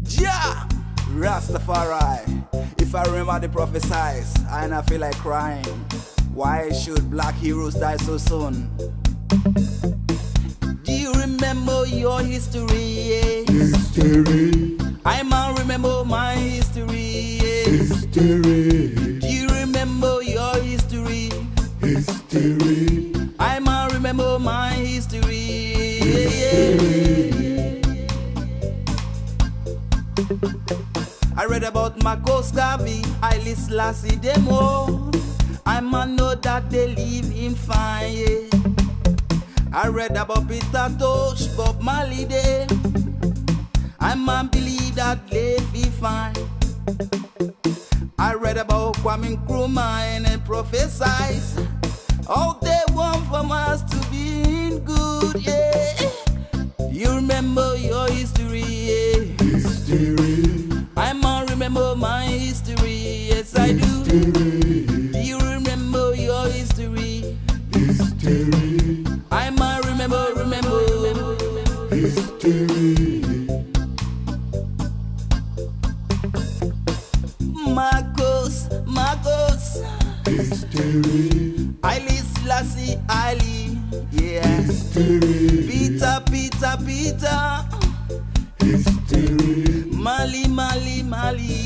Ja, Rastafari. If I remember the prophesies, and I feel like crying. Why should black heroes die so soon? Do you remember your history? History. I might remember my history. History. Do you remember your history? History. I might remember my history. I read about Marcos Garvey, Haile Selassie, them all. I man know that they live in fine, yeah. I read about Peter Tosh, Bob Marley, there. I man believe that they live fine. I read about Kwame Nkrumah and they prophesize how they want from us to be good, yeah. You remember your history, yeah. History. I man remember my history, yes I do. History. Do you remember your history? History. I might remember. History. Marcos. History. Haile Selassie, Haile, yeah. History. Peter. History. Mali,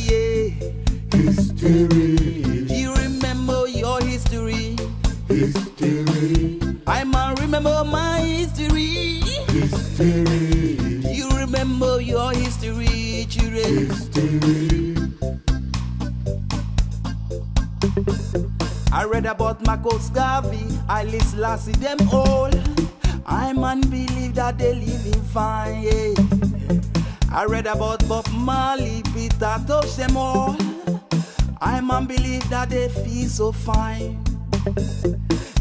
yeah. History. Do you remember your history? History. I might remember my history. History. Do you remember your history, children? History. I read about Marcos Garvey, Haile Selassie, them all. I man believe that they live in fine, yeah. I read about Bob Marley, Peter Tosh, them all. I man believe that they feel so fine.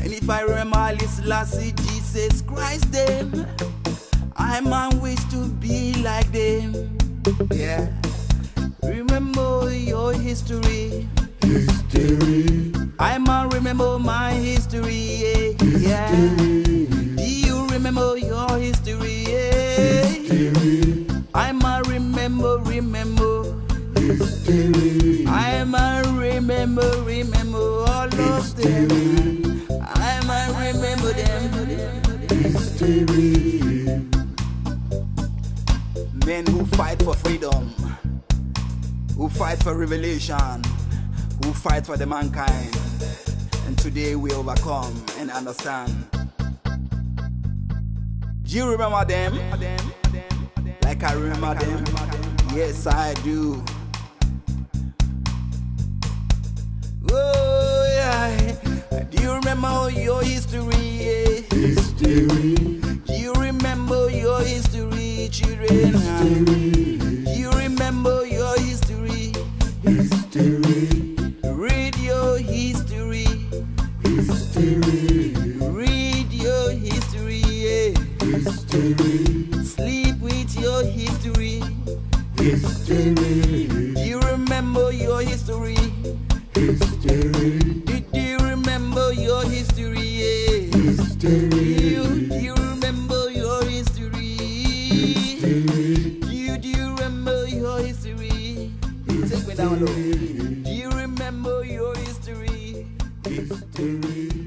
And if I remember Haile Selassie, Jesus Christ, them, I man wish to be like them, yeah. Remember your history. History. I might remember my history, yeah. Do you remember your history, yeah? History. I might remember. History. I might remember all of them. I might remember them. History. Men who fight for freedom, who fight for revelation, who fight for the mankind, and today we overcome and understand. Do you remember them? Like I remember them? Yes, I do. Oh yeah. Do you remember your history? History. Do you remember your history, children? History. Do you remember your history? History. Read your history. History. Read your history, yeah. History. Sleep with your history. History. Do you remember your history? History. Do you remember your history, yeah? History. Do you remember your history? History. Do you remember your history? Take me down low. Do you remember your history? History.